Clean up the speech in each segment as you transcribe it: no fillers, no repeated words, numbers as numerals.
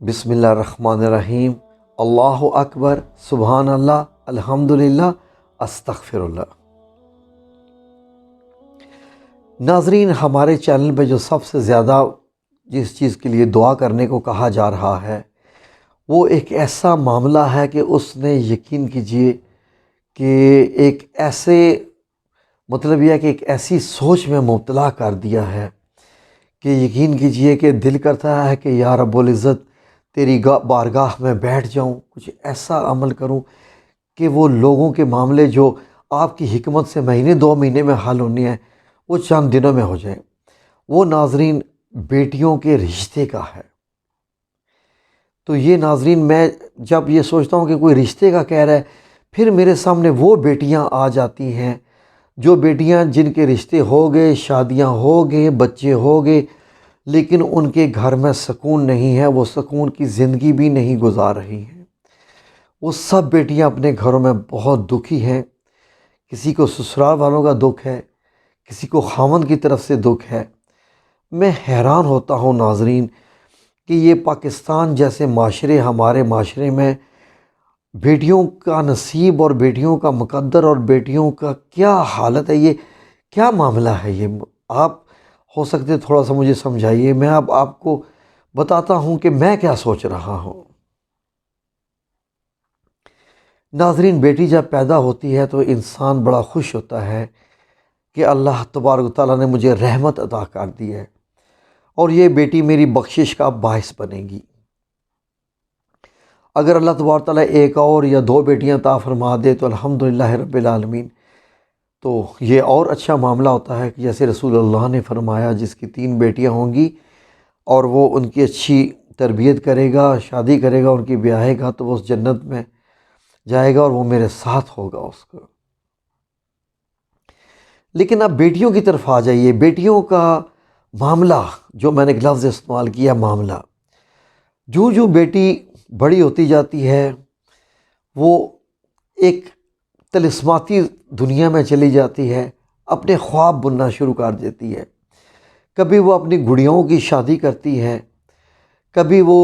بسم اللہ الرحمن الرحیم۔ اللہ اکبر، سبحان اللہ، الحمدللہ، استغفر اللہ۔ ناظرین، ہمارے چینل پہ جو سب سے زیادہ جس چیز کے لیے دعا کرنے کو کہا جا رہا ہے وہ ایک ایسا معاملہ ہے کہ اس نے یقین کیجئے کہ ایک ایسے مطلب یہ ہے کہ ایک ایسی سوچ میں مبتلا کر دیا ہے کہ یقین کیجئے کہ دل کرتا ہے کہ یا رب العزت تیری بارگاہ میں بیٹھ جاؤں، کچھ ایسا عمل کروں کہ وہ لوگوں کے معاملے جو آپ کی حکمت سے مہینے 2 مہینے میں حل ہونی ہے وہ چند دنوں میں ہو جائیں۔ وہ ناظرین بیٹیوں کے رشتے کا ہے۔ تو یہ ناظرین میں جب یہ سوچتا ہوں کہ کوئی رشتے کا کہہ رہا ہے، پھر میرے سامنے وہ بیٹیاں آ جاتی ہیں جو بیٹیاں جن کے رشتے ہو گئے، شادیاں ہو گئے، بچے ہو گئے، لیکن ان کے گھر میں سکون نہیں ہے، وہ سکون کی زندگی بھی نہیں گزار رہی ہیں۔ وہ سب بیٹیاں اپنے گھروں میں بہت دکھی ہیں۔ کسی کو سسرال والوں کا دکھ ہے، کسی کو خاوند کی طرف سے دکھ ہے۔ میں حیران ہوتا ہوں ناظرین کہ یہ پاکستان جیسے معاشرے، ہمارے معاشرے میں بیٹیوں کا نصیب اور بیٹیوں کا مقدر اور بیٹیوں کا کیا حالت ہے، یہ کیا معاملہ ہے؟ یہ آپ ہو سکتے تھوڑا سا مجھے سمجھائیے، میں اب آپ کو بتاتا ہوں کہ میں کیا سوچ رہا ہوں۔ ناظرین، بیٹی جب پیدا ہوتی ہے تو انسان بڑا خوش ہوتا ہے کہ اللہ تبارک و تعالیٰ نے مجھے رحمت عطا کر دی ہے اور یہ بیٹی میری بخشش کا باعث بنے گی۔ اگر اللہ تبارک و تعالیٰ ایک اور یا 2 بیٹیاں عطا فرما دے تو الحمدللہ رب العالمین، تو یہ اور اچھا معاملہ ہوتا ہے کہ جیسے رسول اللہ نے فرمایا جس کی 3 بیٹیاں ہوں گی اور وہ ان کی اچھی تربیت کرے گا، شادی کرے گا، ان کی بیاہے گا، تو وہ اس جنت میں جائے گا اور وہ میرے ساتھ ہوگا اس کو۔ لیکن اب بیٹیوں کی طرف آ جائیے۔ بیٹیوں کا معاملہ، جو میں نے ایک لفظ استعمال کیا، معاملہ، جو بیٹی بڑی ہوتی جاتی ہے وہ ایک طلسماتی دنیا میں چلی جاتی ہے، اپنے خواب بننا شروع کر دیتی ہے۔ کبھی وہ اپنی گڑیوں کی شادی کرتی ہے، کبھی وہ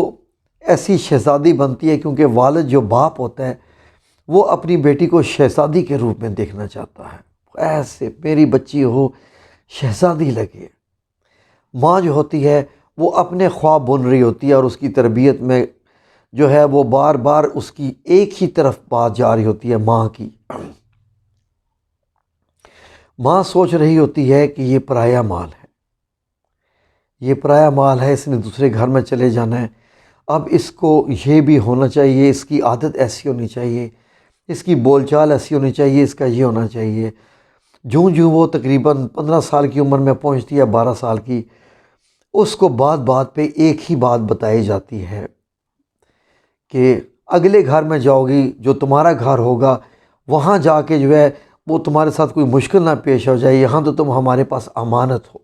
ایسی شہزادی بنتی ہے کیونکہ والد جو باپ ہوتا ہے وہ اپنی بیٹی کو شہزادی کے روپ میں دیکھنا چاہتا ہے، ایسے میری بچی ہو، شہزادی لگے۔ ماں جو ہوتی ہے وہ اپنے خواب بن رہی ہوتی ہے اور اس کی تربیت میں جو ہے وہ بار بار اس کی ایک ہی طرف بات جا رہی ہوتی ہے، ماں کی۔ ماں سوچ رہی ہوتی ہے کہ یہ پرایا مال ہے، یہ پرایا مال ہے، اس نے دوسرے گھر میں چلے جانا ہے، اب اس کو یہ بھی ہونا چاہیے، اس کی عادت ایسی ہونی چاہیے، اس کی بول چال ایسی ہونی چاہیے، اس کا یہ ہونا چاہیے۔ جو وہ تقریباً 15 سال کی عمر میں پہنچتی ہے، 12 سال کی، اس کو بات بات پہ ایک ہی بات بتائی جاتی ہے کہ اگلے گھر میں جاؤ گی، جو تمہارا گھر ہوگا، وہاں جا کے جو ہے وہ تمہارے ساتھ کوئی مشکل نہ پیش ہو جائے، یہاں تو تم ہمارے پاس امانت ہو۔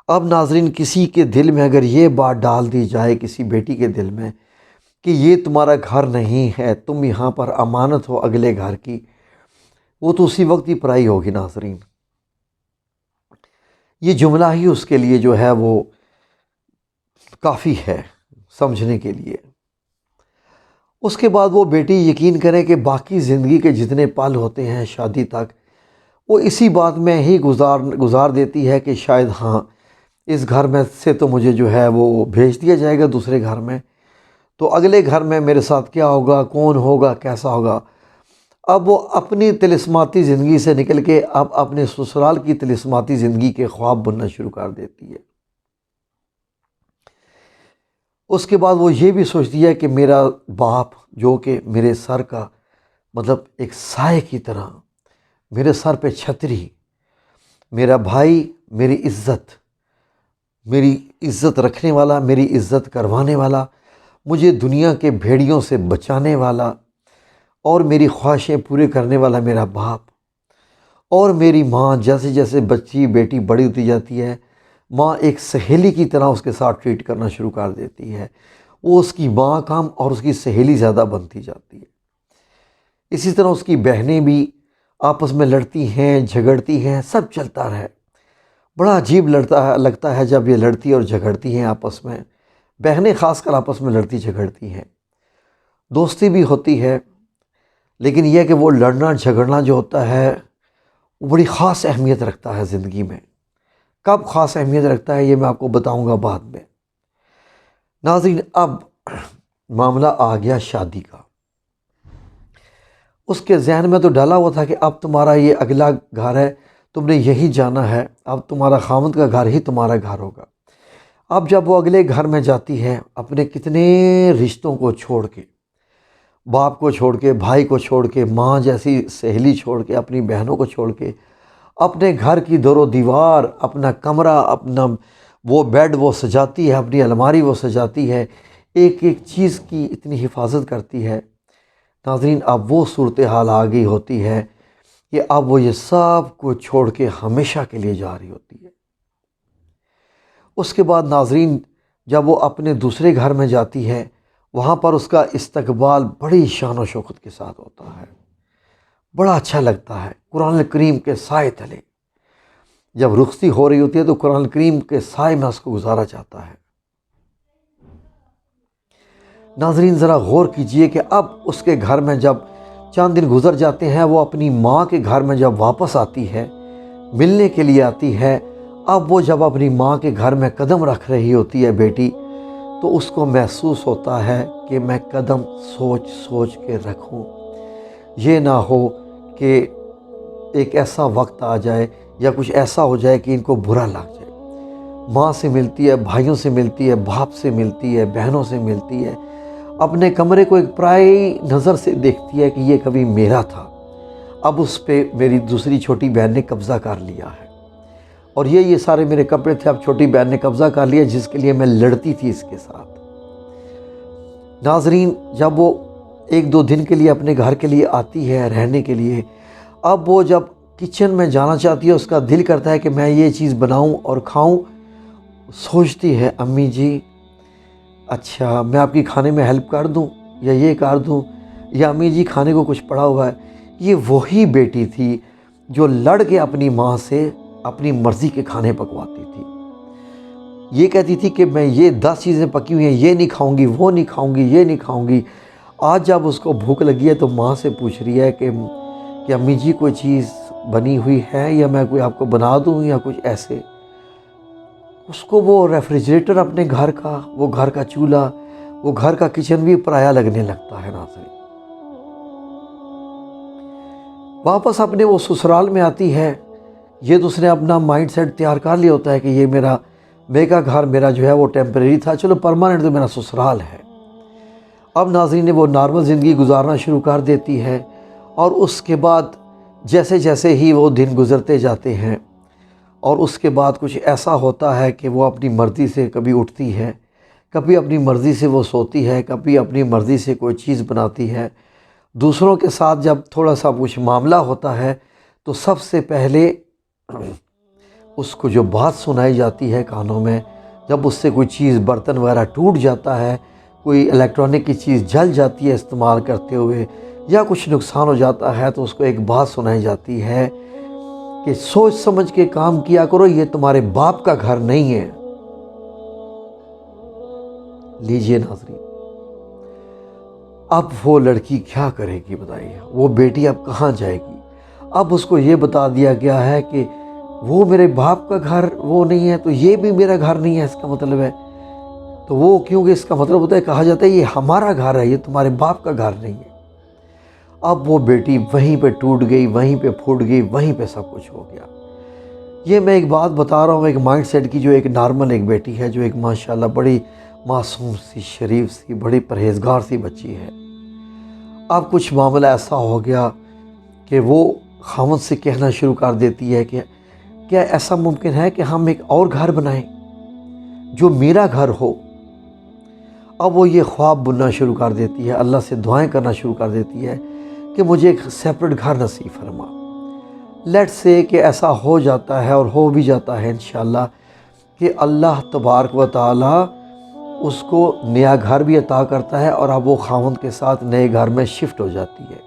اب ناظرین، کسی کے دل میں اگر یہ بات ڈال دی جائے، کسی بیٹی کے دل میں، کہ یہ تمہارا گھر نہیں ہے، تم یہاں پر امانت ہو اگلے گھر کی، وہ تو اسی وقت ہی پرائی ہوگی ناظرین۔ یہ جملہ ہی اس کے لیے جو ہے وہ کافی ہے سمجھنے کے لیے۔ اس کے بعد وہ بیٹی یقین کرے کہ باقی زندگی کے جتنے پل ہوتے ہیں شادی تک، وہ اسی بات میں ہی گزار دیتی ہے کہ شاید ہاں اس گھر میں سے تو مجھے جو ہے وہ بھیج دیا جائے گا دوسرے گھر میں، تو اگلے گھر میں میرے ساتھ کیا ہوگا، کون ہوگا، کیسا ہوگا۔ اب وہ اپنی طلسماتی زندگی سے نکل کے اب اپنے سسرال کی طلسماتی زندگی کے خواب بننا شروع کر دیتی ہے۔ اس کے بعد وہ یہ بھی سوچتی ہے کہ میرا باپ جو کہ میرے سر کا مطلب ایک سائے کی طرح، میرے سر پہ چھتری، میرا بھائی میری عزت رکھنے والا، میری عزت کروانے والا، مجھے دنیا کے بھیڑیوں سے بچانے والا اور میری خواہشیں پورے کرنے والا میرا باپ، اور میری ماں جیسے جیسے بیٹی بڑی ہوتی جاتی ہے، ماں ایک سہیلی کی طرح اس کے ساتھ ٹریٹ کرنا شروع کر دیتی ہے، وہ اس کی ماں کم اور اس کی سہیلی زیادہ بنتی جاتی ہے۔ اسی طرح اس کی بہنیں بھی آپس میں لڑتی ہیں، جھگڑتی ہیں، سب چلتا رہے۔ بڑا عجیب لگتا ہے جب یہ لڑتی اور جھگڑتی ہیں آپس میں، بہنیں خاص کر آپس میں لڑتی جھگڑتی ہیں، دوستی بھی ہوتی ہے، لیکن یہ کہ وہ لڑنا جھگڑنا جو ہوتا ہے وہ بڑی خاص اہمیت رکھتا ہے زندگی میں۔ کب خاص اہمیت رکھتا ہے یہ میں آپ کو بتاؤں گا بعد میں۔ ناظرین، اب معاملہ آ گیا شادی کا۔ اس کے ذہن میں تو ڈالا ہوا تھا کہ اب تمہارا یہ اگلا گھر ہے، تم نے یہی جانا ہے، اب تمہارا خاوند کا گھر ہی تمہارا گھر ہوگا۔ اب جب وہ اگلے گھر میں جاتی ہے، اپنے کتنے رشتوں کو چھوڑ کے، باپ کو چھوڑ کے، بھائی کو چھوڑ کے، ماں جیسی سہیلی چھوڑ کے، اپنی بہنوں کو چھوڑ کے، اپنے گھر کی دور و دیوار، اپنا کمرہ، اپنا وہ بیڈ وہ سجاتی ہے، اپنی الماری وہ سجاتی ہے، ایک ایک چیز کی اتنی حفاظت کرتی ہے۔ ناظرین، اب وہ صورتحال آ گئی ہوتی ہے کہ اب وہ یہ سب کو چھوڑ کے ہمیشہ کے لیے جا رہی ہوتی ہے۔ اس کے بعد ناظرین، جب وہ اپنے دوسرے گھر میں جاتی ہے، وہاں پر اس کا استقبال بڑی شان و شوکت کے ساتھ ہوتا ہے، بڑا اچھا لگتا ہے۔ قرآن کریم کے سائے تلے جب رخصتی ہو رہی ہوتی ہے تو قرآن کریم کے سائے میں اس کو گزارا جاتا ہے۔ ناظرین، ذرا غور کیجئے کہ اب اس کے گھر میں جب چند دن گزر جاتے ہیں، وہ اپنی ماں کے گھر میں جب واپس آتی ہے، ملنے کے لیے آتی ہے، اب وہ جب اپنی ماں کے گھر میں قدم رکھ رہی ہوتی ہے بیٹی، تو اس کو محسوس ہوتا ہے کہ میں قدم سوچ سوچ کے رکھوں، یہ نہ ہو کہ ایک ایسا وقت آ جائے یا کچھ ایسا ہو جائے کہ ان کو برا لگ جائے۔ ماں سے ملتی ہے، بھائیوں سے ملتی ہے، باپ سے ملتی ہے، بہنوں سے ملتی ہے، اپنے کمرے کو ایک پرائی نظر سے دیکھتی ہے کہ یہ کبھی میرا تھا، اب اس پہ میری دوسری چھوٹی بہن نے قبضہ کر لیا ہے، اور یہ سارے میرے کپڑے تھے، اب چھوٹی بہن نے قبضہ کر لیا جس کے لیے میں لڑتی تھی اس کے ساتھ۔ ناظرین، جب وہ ایک دو دن کے لیے اپنے گھر کے لیے آتی ہے رہنے کے لیے، اب وہ جب کچن میں جانا چاہتی ہے، اس کا دل کرتا ہے کہ میں یہ چیز بناؤں اور کھاؤں، سوچتی ہے امی جی اچھا میں آپ کی کھانے میں ہیلپ کر دوں یا یہ کر دوں، یا امی جی کھانے کو کچھ پڑا ہوا ہے۔ یہ وہی بیٹی تھی جو لڑ کے اپنی ماں سے اپنی مرضی کے کھانے پکواتی تھی، یہ کہتی تھی کہ میں یہ 10 چیزیں پکی ہوئی ہیں، یہ نہیں کھاؤں گی، وہ نہیں کھاؤں گی، یہ نہیں کھاؤں گی۔ آج جب اس کو بھوک لگی ہے تو ماں سے پوچھ رہی ہے کہ امی جی کوئی چیز بنی ہوئی ہے یا میں کوئی آپ کو بنا دوں یا کچھ ایسے۔ اس کو وہ ریفریجریٹر اپنے گھر کا، وہ گھر کا چولہا، وہ گھر کا کچن بھی پرایا لگنے لگتا ہے۔ ناظرین، واپس اپنے وہ سسرال میں آتی ہے، یہ تو اس نے اپنا مائنڈ سیٹ تیار کر لیا ہوتا ہے کہ یہ میرا بیکا گھر میرا جو ہے وہ ٹیمپریری تھا، چلو پرماننٹ تو میرا سسرال ہے۔ اب ناظرین وہ نارمل زندگی گزارنا شروع کر دیتی ہے، اور اس کے بعد جیسے جیسے ہی وہ دن گزرتے جاتے ہیں، اور اس کے بعد کچھ ایسا ہوتا ہے کہ وہ اپنی مرضی سے کبھی اٹھتی ہے، کبھی اپنی مرضی سے وہ سوتی ہے، کبھی اپنی مرضی سے کوئی چیز بناتی ہے۔ دوسروں کے ساتھ جب تھوڑا سا کچھ معاملہ ہوتا ہے تو سب سے پہلے اس کو جو بات سنائی جاتی ہے کانوں میں، جب اس سے کوئی چیز برتن وغیرہ ٹوٹ جاتا ہے، کوئی الیکٹرانک کی چیز جل جاتی ہے استعمال کرتے ہوئے، یا کچھ نقصان ہو جاتا ہے، تو اس کو ایک بات سنائی جاتی ہے کہ سوچ سمجھ کے کام کیا کرو، یہ تمہارے باپ کا گھر نہیں ہے۔ لیجئے ناظرین، اب وہ لڑکی کیا کرے گی بتائیے، وہ بیٹی اب کہاں جائے گی؟ اب اس کو یہ بتا دیا گیا ہے کہ وہ میرے باپ کا گھر وہ نہیں ہے تو یہ بھی میرا گھر نہیں ہے، اس کا مطلب ہے تو وہ، کیونکہ اس کا مطلب ہوتا ہے، کہا جاتا ہے یہ ہمارا گھر ہے، یہ تمہارے باپ کا گھر نہیں ہے۔ اب وہ بیٹی وہیں پہ ٹوٹ گئی، وہیں پہ پھوٹ گئی، وہیں پہ سب کچھ ہو گیا۔ یہ میں ایک بات بتا رہا ہوں ایک مائنڈ سیٹ کی، جو ایک نارمل ایک بیٹی ہے، جو ایک ماشاءاللہ بڑی معصوم سی، شریف سی، بڑی پرہیزگار سی بچی ہے۔ اب کچھ معاملہ ایسا ہو گیا کہ وہ خاوند سے کہنا شروع کر دیتی ہے کہ کیا ایسا ممکن ہے کہ ہم ایک اور گھر بنائیں جو میرا گھر ہو؟ اب وہ یہ خواب بننا شروع کر دیتی ہے، اللہ سے دعائیں کرنا شروع کر دیتی ہے کہ مجھے ایک سیپریٹ گھر نصیب فرما۔ لیٹ سے کہ ایسا ہو جاتا ہے، اور ہو بھی جاتا ہے انشاءاللہ، کہ اللہ تبارک و تعالی اس کو نیا گھر بھی عطا کرتا ہے، اور اب وہ خاوند کے ساتھ نئے گھر میں شفٹ ہو جاتی ہے،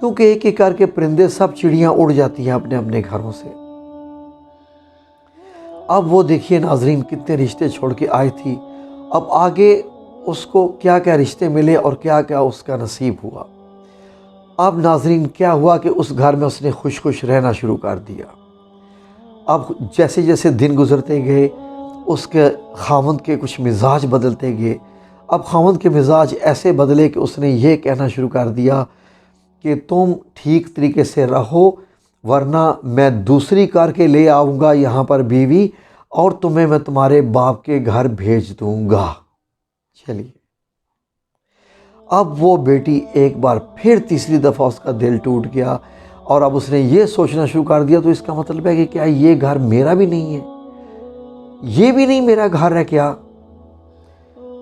کیونکہ ایک ایک کر کے پرندے سب چڑیاں اڑ جاتی ہیں اپنے اپنے گھروں سے۔ اب وہ دیکھیے ناظرین، کتنے رشتے چھوڑ کے آئی تھی، اب آگے اس کو کیا کیا رشتے ملے اور کیا کیا اس کا نصیب ہوا۔ اب ناظرین کیا ہوا کہ اس گھر میں اس نے خوش خوش رہنا شروع کر دیا۔ اب جیسے جیسے دن گزرتے گئے اس کے خاوند کے کچھ مزاج بدلتے گئے۔ اب خاوند کے مزاج ایسے بدلے کہ اس نے یہ کہنا شروع کر دیا کہ تم ٹھیک طریقے سے رہو ورنہ میں دوسری کر کے لے آؤں گا یہاں پر بیوی، اور تمہیں میں تمہارے باپ کے گھر بھیج دوں گا۔ چلیے اب وہ بیٹی ایک بار پھر تیسری دفعہ اس کا دل ٹوٹ گیا، اور اب اس نے یہ سوچنا شروع کر دیا، تو اس کا مطلب ہے کہ کیا یہ گھر میرا بھی نہیں ہے، یہ بھی نہیں میرا گھر ہے کیا؟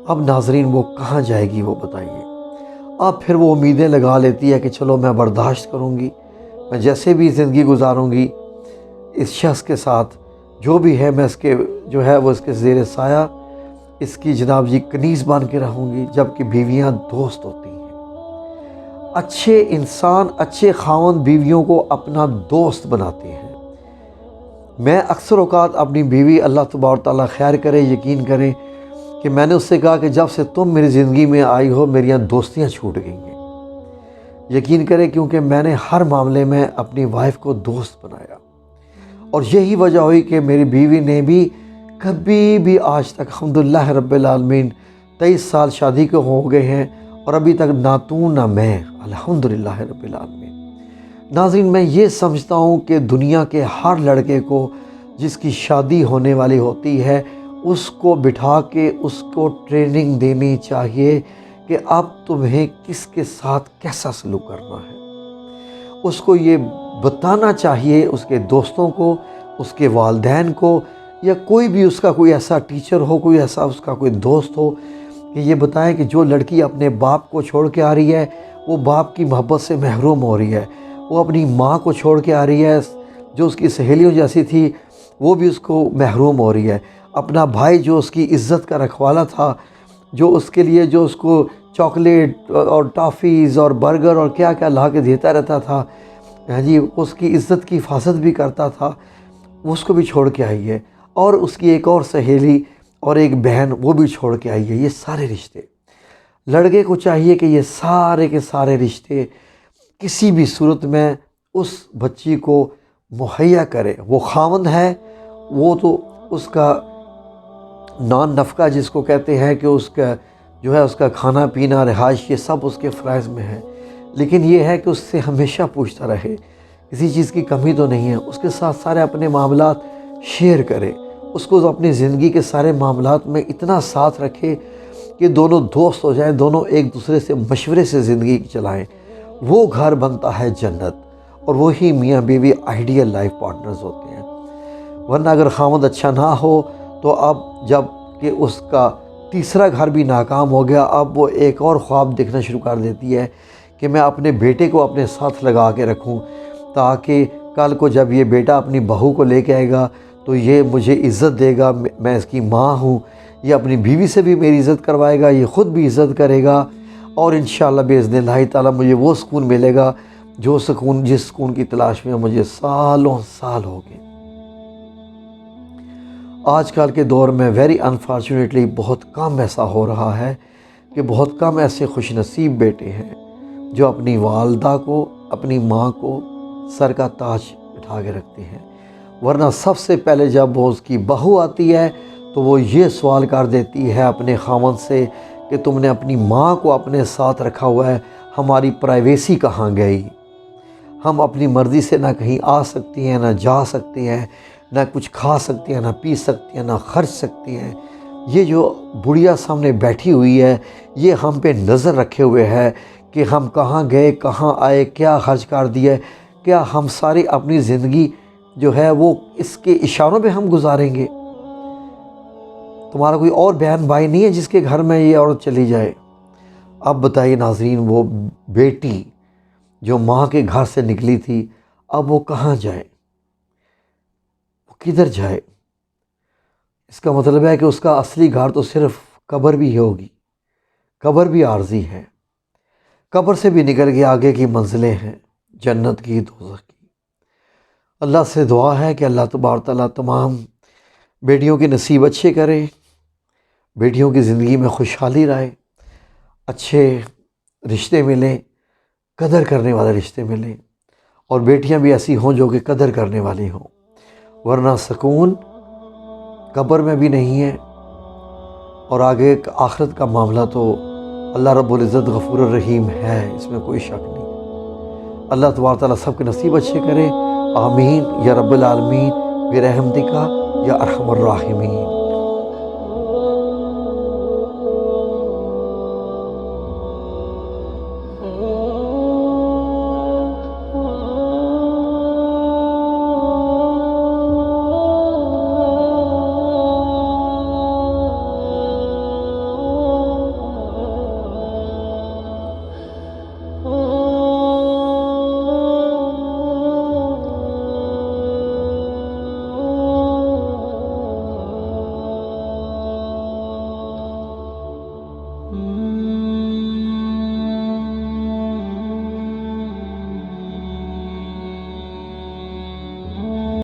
اب ناظرین وہ کہاں جائے گی وہ بتائیے؟ اب پھر وہ امیدیں لگا لیتی ہے کہ چلو میں برداشت کروں گی، میں جیسے بھی زندگی گزاروں گی اس شخص کے ساتھ، جو بھی ہے میں اس کے جو ہے وہ اس کے زیر سایہ اس کی جناب جی کنیز بن کے رہوں گی، جبکہ بیویاں دوست ہوتی ہیں۔ اچھے انسان، اچھے خاوند بیویوں کو اپنا دوست بناتے ہیں۔ میں اکثر اوقات اپنی بیوی، اللہ تبارک و تعالیٰ خیر کرے، یقین کریں کہ میں نے اس سے کہا کہ جب سے تم میری زندگی میں آئی ہو میری دوستیاں چھوٹ گئی ہیں۔ یقین کریں کیونکہ میں نے ہر معاملے میں اپنی وائف کو دوست بنایا، اور یہی وجہ ہوئی کہ میری بیوی نے بھی کبھی بھی آج تک الحمدللہ رب العالمین 23 سال شادی کے ہو گئے ہیں، اور ابھی تک نہ تو نہ میں، الحمدللہ رب العالمین۔ ناظرین میں یہ سمجھتا ہوں کہ دنیا کے ہر لڑکے کو جس کی شادی ہونے والی ہوتی ہے اس کو بٹھا کے اس کو ٹریننگ دینی چاہیے کہ اب تمہیں کس کے ساتھ کیسا سلوک کرنا ہے۔ اس کو یہ بتانا چاہیے، اس کے دوستوں کو، اس کے والدین کو، یا کوئی بھی اس کا کوئی ایسا ٹیچر ہو، کوئی ایسا اس کا کوئی دوست ہو کہ یہ بتائیں کہ جو لڑکی اپنے باپ کو چھوڑ کے آ رہی ہے وہ باپ کی محبت سے محروم ہو رہی ہے، وہ اپنی ماں کو چھوڑ کے آ رہی ہے جو اس کی سہیلیوں جیسی تھی وہ بھی اس کو محروم ہو رہی ہے، اپنا بھائی جو اس کی عزت کا رکھوالا تھا، جو اس کے لیے جو اس کو چاکلیٹ اور ٹافیز اور برگر اور کیا کیا لا کے دیتا رہتا تھا، جی اس کی عزت کی حفاظت بھی کرتا تھا، وہ اس کو بھی چھوڑ کے آئی ہے، اور اس کی ایک اور سہیلی اور ایک بہن وہ بھی چھوڑ کے آئی ہے۔ یہ سارے رشتے لڑکے کو چاہیے کہ یہ سارے کے سارے رشتے کسی بھی صورت میں اس بچی کو مہیا کرے۔ وہ خاوند ہے، وہ تو اس کا نان نفقہ جس کو کہتے ہیں کہ اس کا جو ہے اس کا کھانا پینا رہائش یہ سب اس کے فرائض میں ہے، لیکن یہ ہے کہ اس سے ہمیشہ پوچھتا رہے کسی چیز کی کمی تو نہیں ہے، اس کے ساتھ سارے اپنے معاملات شیئر کرے، اس کو اپنی زندگی کے سارے معاملات میں اتنا ساتھ رکھے کہ دونوں دوست ہو جائیں، دونوں ایک دوسرے سے مشورے سے زندگی چلائیں۔ وہ گھر بنتا ہے جنت، اور وہی میاں بیوی آئیڈیل لائف پارٹنرز ہوتے ہیں۔ ورنہ اگر خاوند اچھا نہ ہو تو اب جب کہ اس کا تیسرا گھر بھی ناکام ہو گیا، اب وہ ایک اور خواب دیکھنا شروع کر دیتی ہے کہ میں اپنے بیٹے کو اپنے ساتھ لگا کے رکھوں، تاکہ کل کو جب یہ بیٹا اپنی بہو کو لے کے آئے گا تو یہ مجھے عزت دے گا، میں اس کی ماں ہوں، یہ اپنی بیوی سے بھی میری عزت کروائے گا، یہ خود بھی عزت کرے گا، اور انشاءاللہ باذن اللہ تعالیٰ مجھے وہ سکون ملے گا جو سکون جس سکون کی تلاش میں مجھے سالوں سال ہو گئے۔ آج کل کے دور میں ویری انفارچونیٹلی بہت کم ایسا ہو رہا ہے کہ بہت کم ایسے خوش نصیب بیٹے ہیں جو اپنی والدہ کو، اپنی ماں کو سر کا تاج بٹھا کے رکھتے ہیں، ورنہ سب سے پہلے جب وہ اس کی بہو آتی ہے تو وہ یہ سوال کر دیتی ہے اپنے خاوند سے کہ تم نے اپنی ماں کو اپنے ساتھ رکھا ہوا ہے، ہماری پرائیویسی کہاں گئی؟ ہم اپنی مرضی سے نہ کہیں آ سکتی ہیں، نہ جا سکتی ہیں، نہ کچھ کھا سکتی ہیں، نہ پی سکتی ہیں، نہ خرچ سکتی ہیں۔ یہ جو بڑھیا سامنے بیٹھی ہوئی ہے یہ ہم پہ نظر رکھے ہوئے ہے کہ ہم کہاں گئے، کہاں آئے، کیا خرچ کر دیا، کیا ہم ساری اپنی زندگی جو ہے وہ اس کے اشاروں پہ ہم گزاریں گے؟ تمہارا کوئی اور بہن بھائی نہیں ہے جس کے گھر میں یہ عورت چلی جائے؟ اب بتائیے ناظرین، وہ بیٹی جو ماں کے گھر سے نکلی تھی اب وہ کہاں جائے، وہ کدھر جائے؟ اس کا مطلب ہے کہ اس کا اصلی گھر تو صرف قبر بھی ہوگی، قبر بھی عارضی ہے، قبر سے بھی نکل کے آگے کی منزلیں ہیں جنت کی، دوزخ کی۔ اللہ سے دعا ہے کہ اللہ تبارک و تعالیٰ تمام بیٹیوں کے نصیب اچھے کرے، بیٹیوں کی زندگی میں خوشحالی رہے، اچھے رشتے ملیں، قدر کرنے والے رشتے ملیں، اور بیٹیاں بھی ایسی ہوں جو کہ قدر کرنے والی ہوں، ورنہ سکون قبر میں بھی نہیں ہے، اور آگے آخرت کا معاملہ تو اللہ رب العزت غفور الرحیم ہے، اس میں کوئی شک نہیں۔ اللہ تبارک تعالیٰ سب کے نصیب اچھے کرے، آمین یا رب العالمین برحمتک یا ارحم الراحمین۔